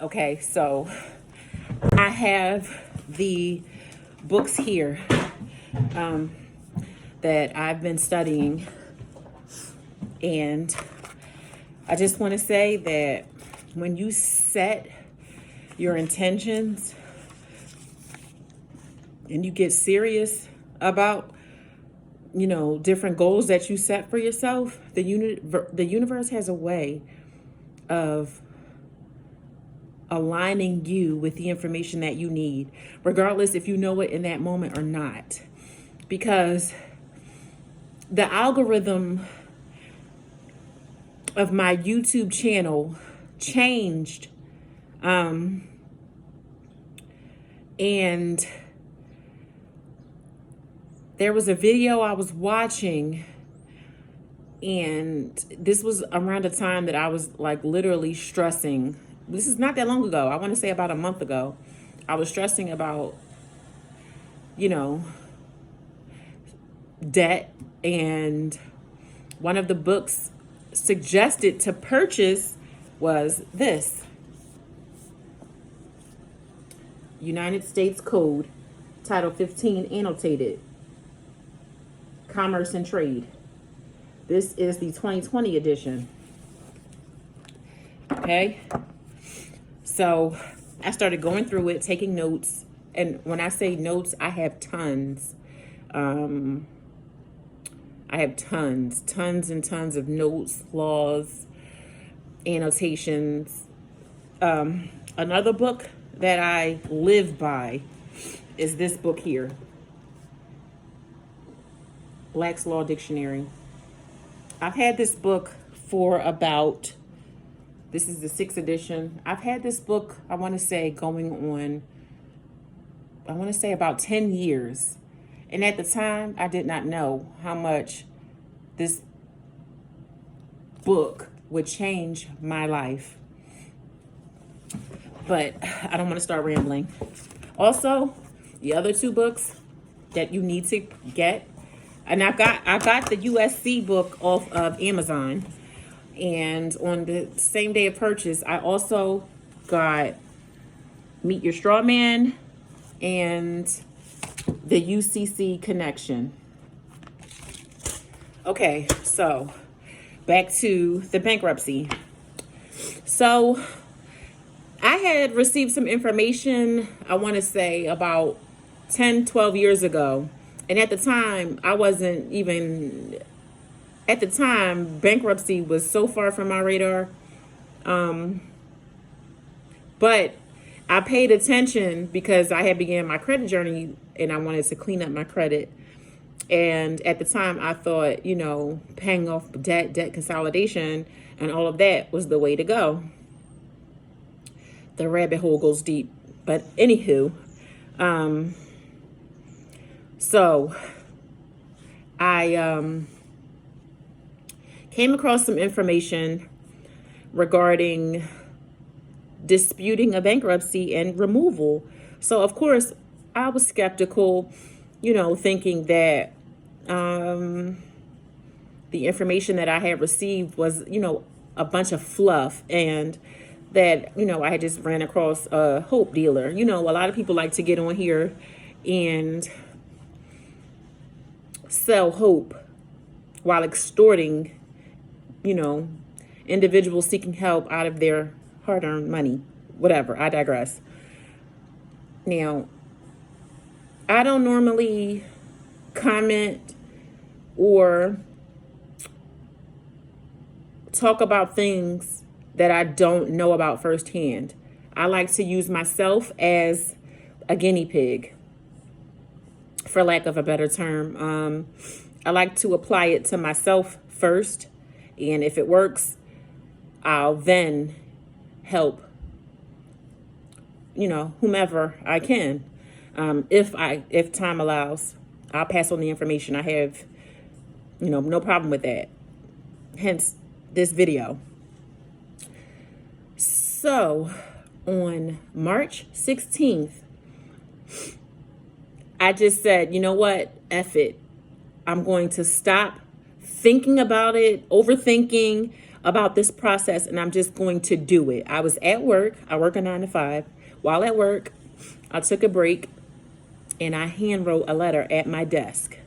Okay, so I have the books here that I've been studying, and I just want to say that when you set your intentions and you get serious about different goals that you set for yourself, the universe has a way of aligning you with the information that you need, regardless if you know it in that moment or not. Because the algorithm of my YouTube channel changed. And there was a video I was watching, and this was around the time that I was like literally stressing. This is not that long ago. I want to say about a month ago. I was stressing about, debt, and one of the books suggested to purchase was this United States Code, Title 15, annotated, Commerce and Trade. This is the 2020 edition. Okay. So I started going through it, taking notes. And when I say notes, I have tons. I have tons and tons of notes, laws, annotations. Another book that I live by is this book here, Black's Law Dictionary. I've had this book for about, this is the 6th edition. I've had this book, I want to say about 10 years. And at the time, I did not know how much this book would change my life. But I don't want to start rambling. Also, the other 2 books that you need to get, and I got the USC book off of Amazon. And on the same day of purchase, I also got Meet Your Straw Man and the UCC Connection. Okay, so back to the bankruptcy. So I had received some information, I want to say about 10, 12 years ago. And at the time, bankruptcy was so far from my radar. But I paid attention because I had began my credit journey and I wanted to clean up my credit. And at the time I thought, paying off debt consolidation and all of that was the way to go. The rabbit hole goes deep. But anywho, so I came across some information regarding disputing a bankruptcy and removal. So of course I was skeptical, thinking that the information that I had received was, a bunch of fluff, and that, I had just ran across a hope dealer. A lot of people like to get on here and sell hope while extorting, individuals seeking help out of their hard-earned money. Whatever, I digress. Now, I don't normally comment or talk about things that I don't know about firsthand. I like to use myself as a guinea pig, for lack of a better term. I like to apply it to myself first, and if it works, I'll then help, whomever I can. If time allows, I'll pass on the information. I have, no problem with that. Hence this video. So on March 16th, I just said, you know what? F it. I'm going to stop thinking about it, overthinking, about this process, and I'm just going to do it. I was at work. I work a 9 to 5. While at work, I took a break and I hand wrote a letter at my desk.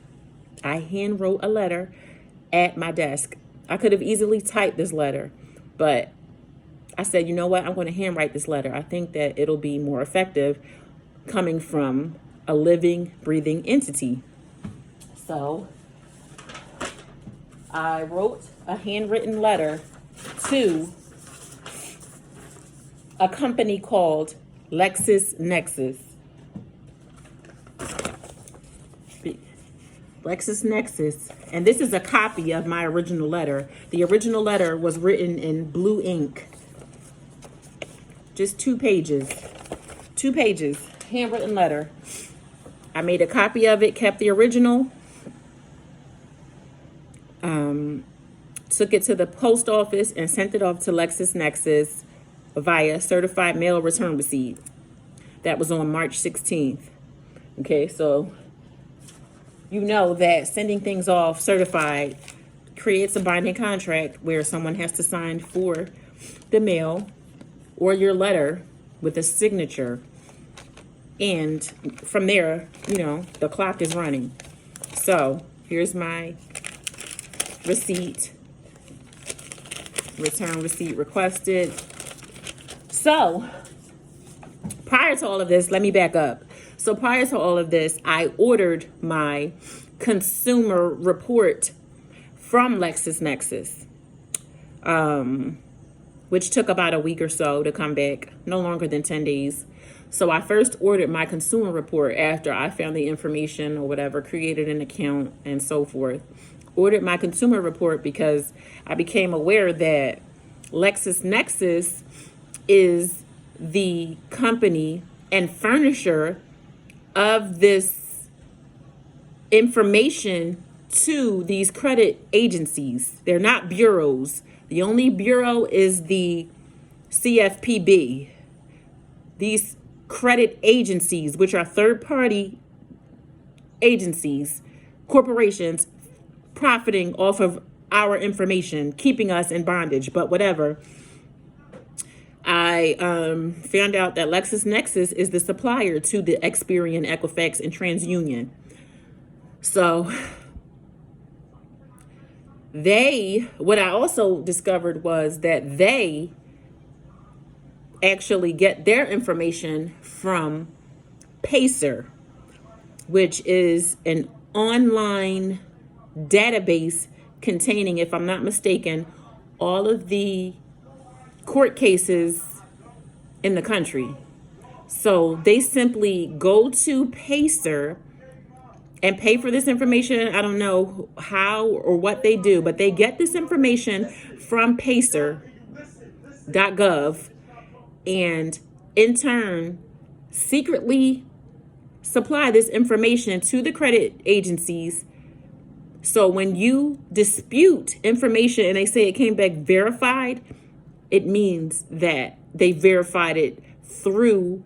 I hand wrote a letter at my desk. I could have easily typed this letter, but I said, you know what? I'm going to handwrite this letter. I think that it'll be more effective coming from a living, breathing entity. So I wrote a handwritten letter to a company called LexisNexis. LexisNexis. And this is a copy of my original letter. The original letter was written in blue ink. Just 2 pages. 2 pages. Handwritten letter. I made a copy of it, kept the original. Took it to the post office and sent it off to LexisNexis via certified mail return receipt. That was on March 16th. Okay, so you know that sending things off certified creates a binding contract where someone has to sign for the mail or your letter with a signature. And from there, you know, the clock is running. So here's my receipt. Return receipt requested. So prior to all of this, let me back up. So prior to all of this, I ordered my consumer report from LexisNexis, which took about a week or so to come back, no longer than 10 days. So I first ordered my consumer report after I found the information or whatever, created an account and so forth. Ordered my consumer report because I became aware that LexisNexis is the company and furnisher of this information to these credit agencies. They're not bureaus. The only bureau is the CFPB. These credit agencies, which are third-party agencies, corporations, profiting off of our information, keeping us in bondage, but whatever. I found out that LexisNexis is the supplier to the Experian, Equifax, and TransUnion. So what I also discovered was that they actually get their information from Pacer, which is an online database containing, if I'm not mistaken, all of the court cases in the country. So they simply go to Pacer and pay for this information. I don't know how or what they do, but they get this information from pacer.gov and in turn secretly supply this information to the credit agencies. So when you dispute information and they say it came back verified, it means that they verified it through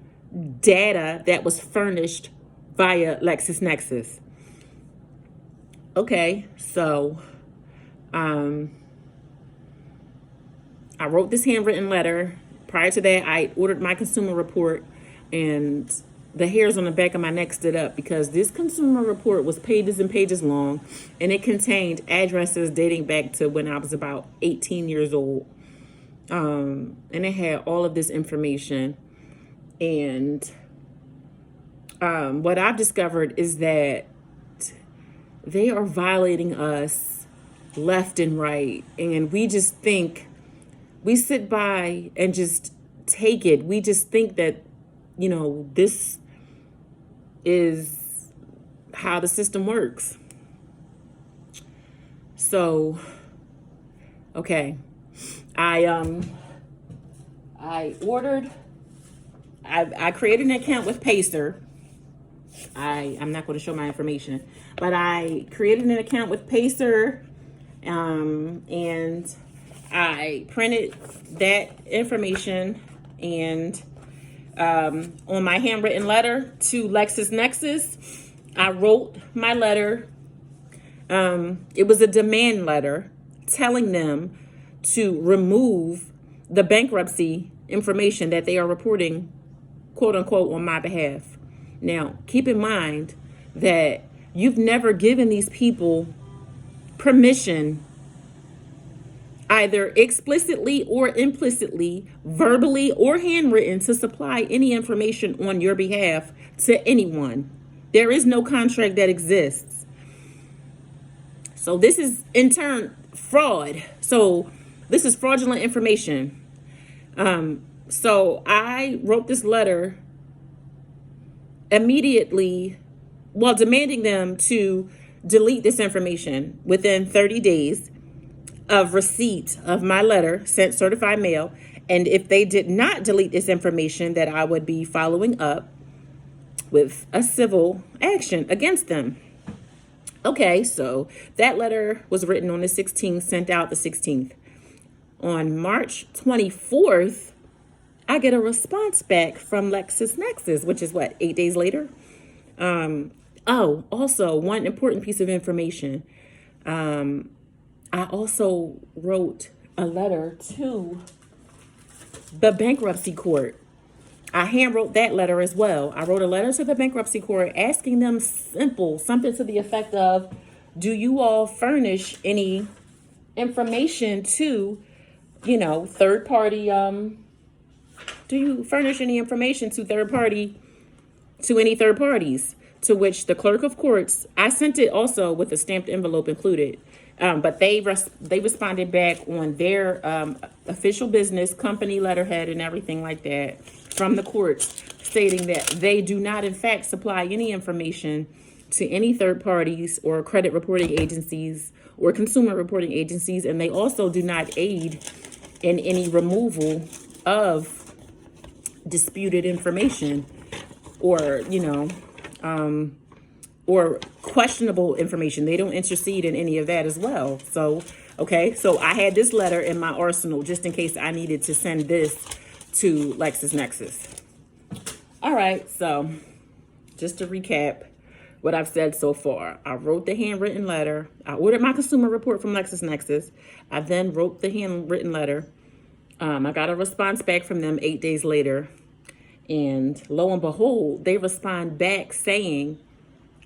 data that was furnished via LexisNexis. Okay, so I wrote this handwritten letter. Prior to that, I ordered my consumer report, and the hairs on the back of my neck stood up because this consumer report was pages and pages long, and it contained addresses dating back to when I was about 18 years old. And it had all of this information. And what I've discovered is that they are violating us left and right. And we just think, we sit by and just take it. We just think that, you know, this is how the system works. So, okay. I created an account with Pacer. I'm not going to show my information, but I created an account with Pacer, and I printed that information, and on my handwritten letter to LexisNexis, I wrote my letter. It was a demand letter telling them to remove the bankruptcy information that they are reporting, quote unquote, on my behalf. Now, keep in mind that you've never given these people permission, either explicitly or implicitly, verbally or handwritten, to supply any information on your behalf to anyone. There is no contract that exists. So this is in turn fraud. So this is fraudulent information. So I wrote this letter immediately, while demanding them to delete this information within 30 days of receipt of my letter sent certified mail. And if they did not delete this information, that I would be following up with a civil action against them. Okay, so that letter was written on the 16th, sent out the 16th. On March 24th, I get a response back from LexisNexis, which is 8 days later? Also, one important piece of information. I also wrote a letter to the bankruptcy court. I hand wrote that letter as well. I wrote a letter to the bankruptcy court asking them something to the effect of, do you all furnish any information to, third party, do you furnish any information to any third parties? To which the clerk of courts, I sent it also with a stamped envelope included, but they responded back on their official business company letterhead and everything like that from the courts, stating that they do not in fact supply any information to any third parties or credit reporting agencies or consumer reporting agencies, and they also do not aid in any removal of disputed information or or questionable information. They don't intercede in any of that as well. So I had this letter in my arsenal just in case I needed to send this to LexisNexis. All right, so just to recap what I've said so far. I wrote the handwritten letter. I ordered my consumer report from LexisNexis. I then wrote the handwritten letter. I got a response back from them 8 days later. And lo and behold, they respond back saying,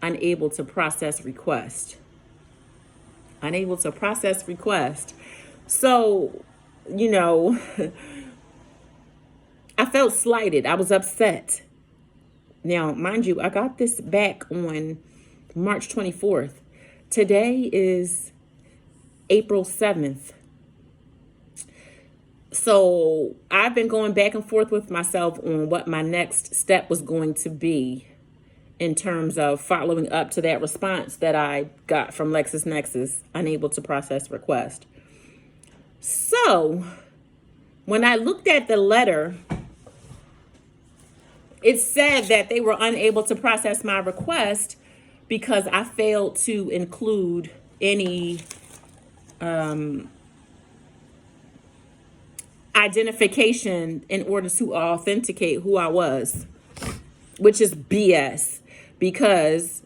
unable to process request. Unable to process request. So, I felt slighted. I was upset. Now, mind you, I got this back on March 24th. Today is April 7th. So I've been going back and forth with myself on what my next step was going to be in terms of following up to that response that I got from LexisNexis, unable to process request. So when I looked at the letter, it said that they were unable to process my request because I failed to include any identification in order to authenticate who I was, which is BS, because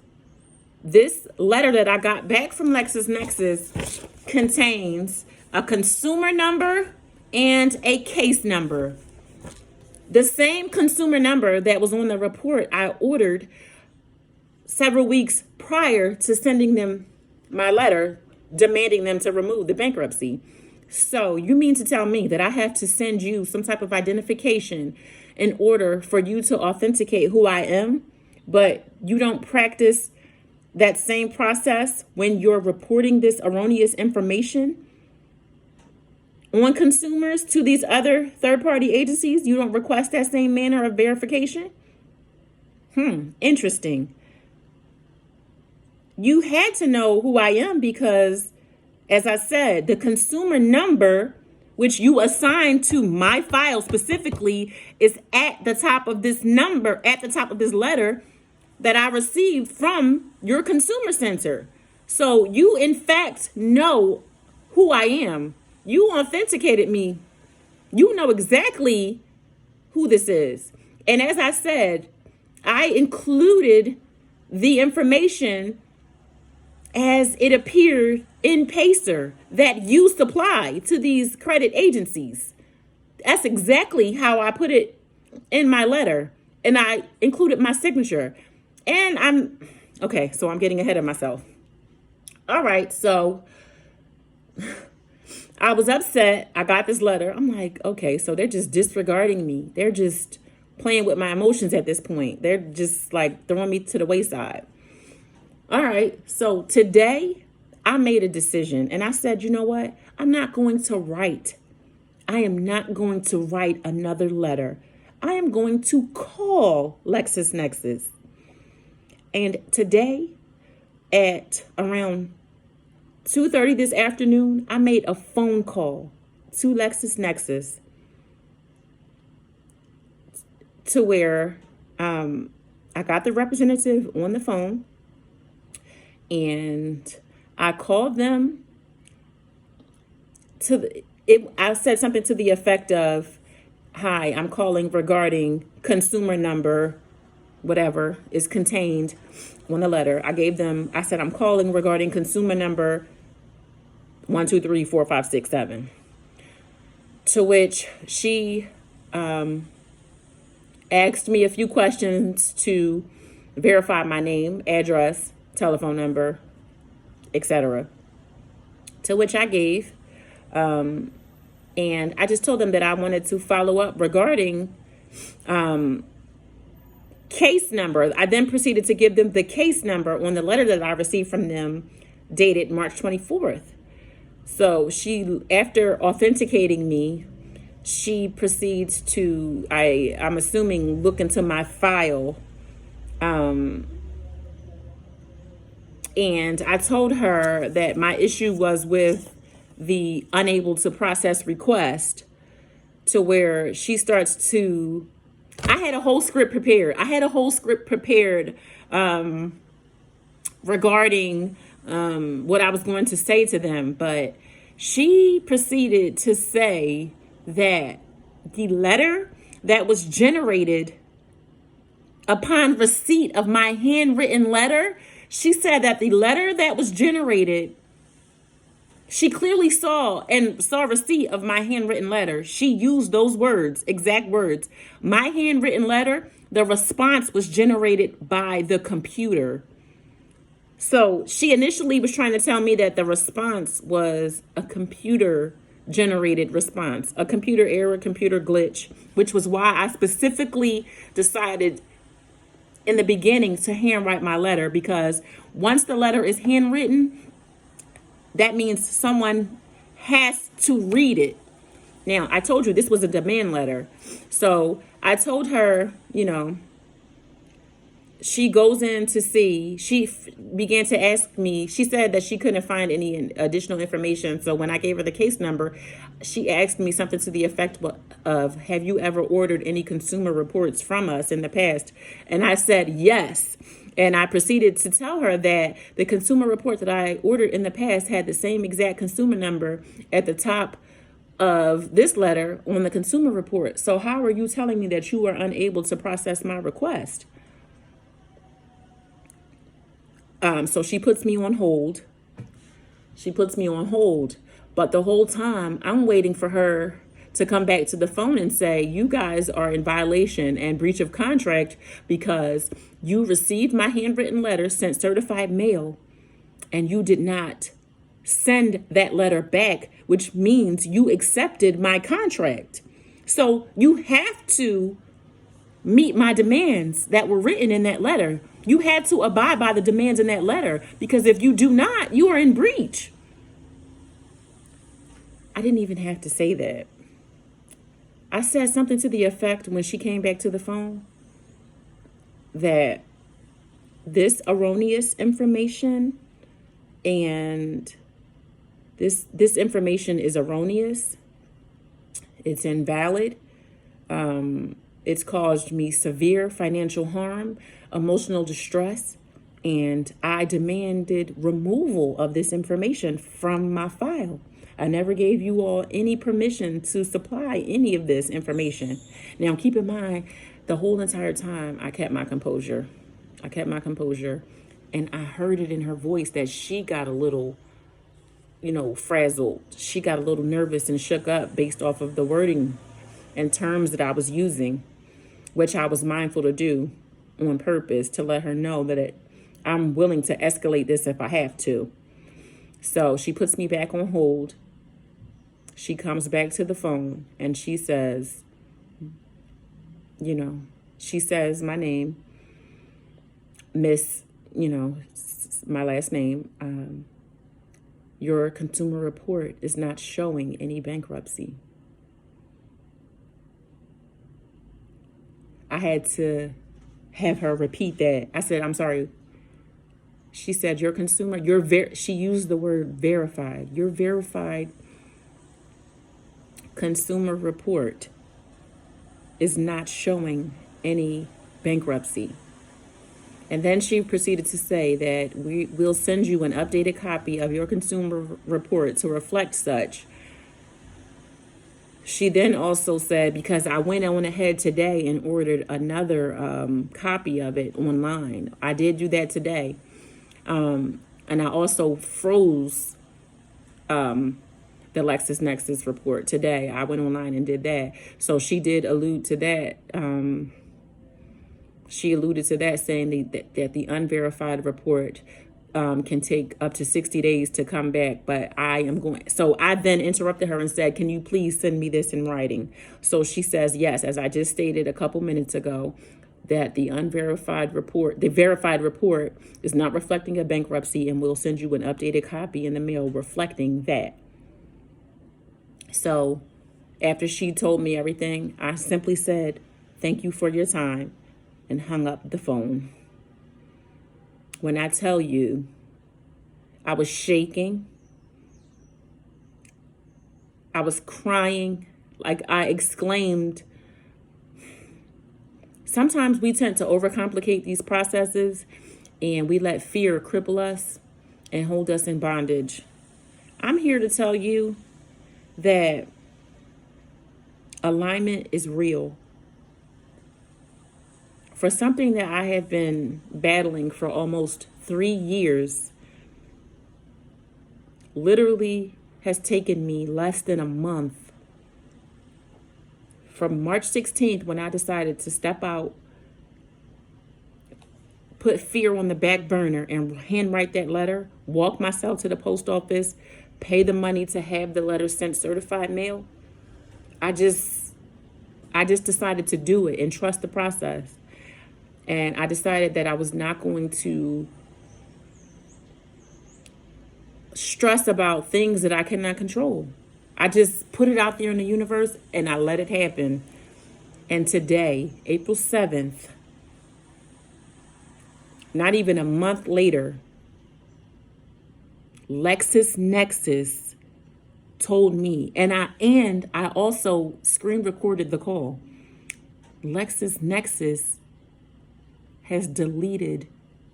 this letter that I got back from LexisNexis contains a consumer number and a case number. The same consumer number that was on the report I ordered several weeks prior to sending them my letter demanding them to remove the bankruptcy. So you mean to tell me that I have to send you some type of identification in order for you to authenticate who I am, but you don't practice that same process when you're reporting this erroneous information on consumers to these other third-party agencies? You don't request that same manner of verification? Interesting. You had to know who I am because, as I said, the consumer number, which you assign to my file specifically, is at the top of this number, at the top of this letter that I received from your consumer center. So you, in fact, know who I am. You authenticated me. You know exactly who this is. And as I said, I included the information as it appeared in Pacer that you supply to these credit agencies. That's exactly how I put it in my letter. And I included my signature. And okay, so I'm getting ahead of myself. All right, so I was upset. I got this letter. I'm like, okay, so they're just disregarding me. They're just playing with my emotions at this point. They're just like throwing me to the wayside. All right, so today I made a decision and I said, you know what? I am not going to write another letter. I am going to call LexisNexis. And today at around 2:30 this afternoon, I made a phone call to LexisNexis to where I got the representative on the phone and I called them I said something to the effect of, hi, I'm calling regarding consumer number, whatever is contained on the letter. I said, I'm calling regarding consumer number 1234567. To which she asked me a few questions to verify my name, address, telephone number, etc. To which I gave. And I just told them that I wanted to follow up regarding case number. I then proceeded to give them the case number on the letter that I received from them dated March 24th. So she, after authenticating me, she proceeds to, I'm assuming, look into my file. And I told her that my issue was with the unable to process request, to where she starts to, I had a whole script prepared. Regarding what I was going to say to them, but she proceeded to say that the letter that was generated upon receipt of my handwritten letter, she said that the letter that was generated, she clearly saw receipt of my handwritten letter. She used those words, exact words. My handwritten letter, the response was generated by the computer. So she initially was trying to tell me that the response was a computer generated response, a computer error, computer glitch, which was why I specifically decided in the beginning to handwrite my letter, because once the letter is handwritten, that means someone has to read it. Now, I told you this was a demand letter. So I told her, she goes in to see, she began to ask me, she said that she couldn't find any additional information. So when I gave her the case number, she asked me something to the effect of, have you ever ordered any consumer reports from us in the past? And I said, yes. And I proceeded to tell her that the consumer report that I ordered in the past had the same exact consumer number at the top of this letter on the consumer report. So how are you telling me that you are unable to process my request? So she puts me on hold. But the whole time I'm waiting for her to come back to the phone and say, you guys are in violation and breach of contract because you received my handwritten letter sent certified mail and you did not send that letter back, which means you accepted my contract. So you have to meet my demands that were written in that letter. You had to abide by the demands in that letter, because if you do not, you are in breach. I didn't even have to say that. I said something to the effect when she came back to the phone that this erroneous information and this information is erroneous. It's invalid. It's caused me severe financial harm, emotional distress, and I demanded removal of this information from my file. I never gave you all any permission to supply any of this information. Now, keep in mind, the whole entire time, I kept my composure. And I heard it in her voice that she got a little frazzled. She got a little nervous and shook up based off of the wording and terms that I was using, which I was mindful to do on purpose to let her know that I'm willing to escalate this if I have to. So she puts me back on hold. She comes back to the phone and she says, she says my name, Miss, my last name. Your consumer report is not showing any bankruptcy. I had to have her repeat that. I said, I'm sorry. She said, your consumer, she used the word verified. Your verified consumer report is not showing any bankruptcy. And then she proceeded to say that we'll send you an updated copy of your consumer report to reflect such. She then also said, because I went on ahead today and ordered another copy of it online. I did do that today. And I also froze the LexisNexis report today. I went online and did that. So she did allude to that. She alluded to that, saying that the unverified report can take up to 60 days to come back, but I am going. So I then interrupted her and said, can you please send me this in writing? So she says, yes, as I just stated a couple minutes ago, that the verified report is not reflecting a bankruptcy, and we'll send you an updated copy in the mail reflecting that. So after she told me everything, I simply said, thank you for your time, and hung up the phone. When I tell you, I was shaking, I was crying, like I exclaimed. Sometimes we tend to overcomplicate these processes and we let fear cripple us and hold us in bondage. I'm here to tell you that alignment is real. For something that I have been battling for almost 3 years, literally has taken me less than a month. From March 16th, when I decided to step out, put fear on the back burner and handwrite that letter, walk myself to the post office, pay the money to have the letter sent certified mail, I just decided to do it and trust the process. And I decided that I was not going to stress about things that I cannot control. I just put it out there in the universe and I let it happen. And today, April 7th, not even a month later, LexisNexis told me, and I also screen recorded the call. LexisNexis has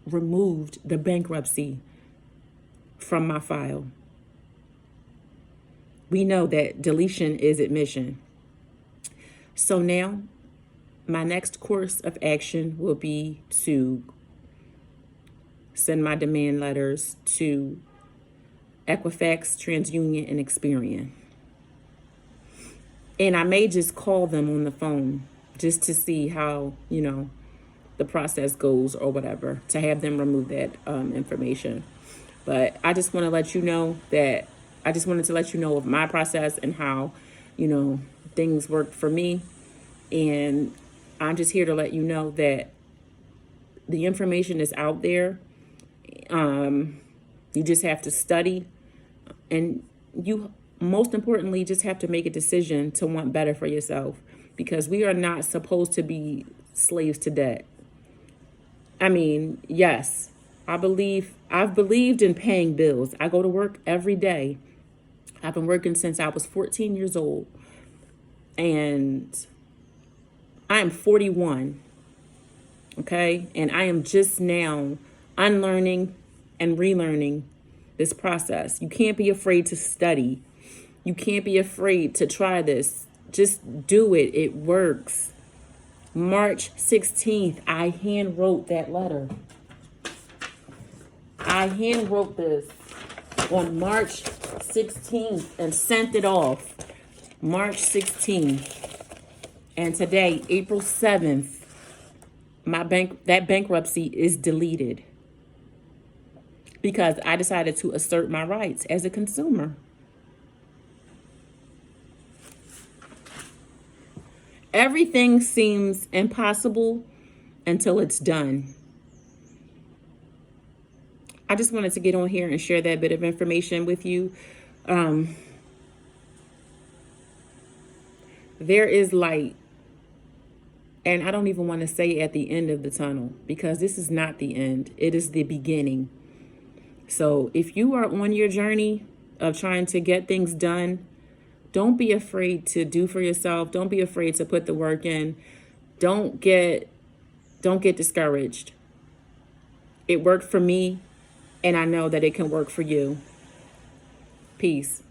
removed the bankruptcy from my file. We know that deletion is admission. So now my next course of action will be to send my demand letters to Equifax, TransUnion, and Experian. And I may just call them on the phone just to see how, the process goes or whatever, to have them remove that information. But I just want to let you know that I just wanted to let you know of my process and how, things work for me. And I'm just here to let you know that the information is out there. You just have to study, and you most importantly just have to make a decision to want better for yourself, because we are not supposed to be slaves to debt. I mean, yes, I've believed in paying bills. I go to work every day. I've been working since I was 14 years old, and I am 41. Okay. And I am just now unlearning and relearning this process. You can't be afraid to study. You can't be afraid to try this. Just do it. It works. March 16th, I hand wrote that letter. I hand wrote this on March 16th and sent it off. March 16th. And today, April 7th, that bankruptcy is deleted because I decided to assert my rights as a consumer. Everything seems impossible until it's done. I just wanted to get on here and share that bit of information with you. There is light. And I don't even want to say at the end of the tunnel, because this is not the end. It is the beginning. So if you are on your journey of trying to get things done, don't be afraid to do for yourself. Don't be afraid to put the work in. Don't get discouraged. It worked for me, and I know that it can work for you. Peace.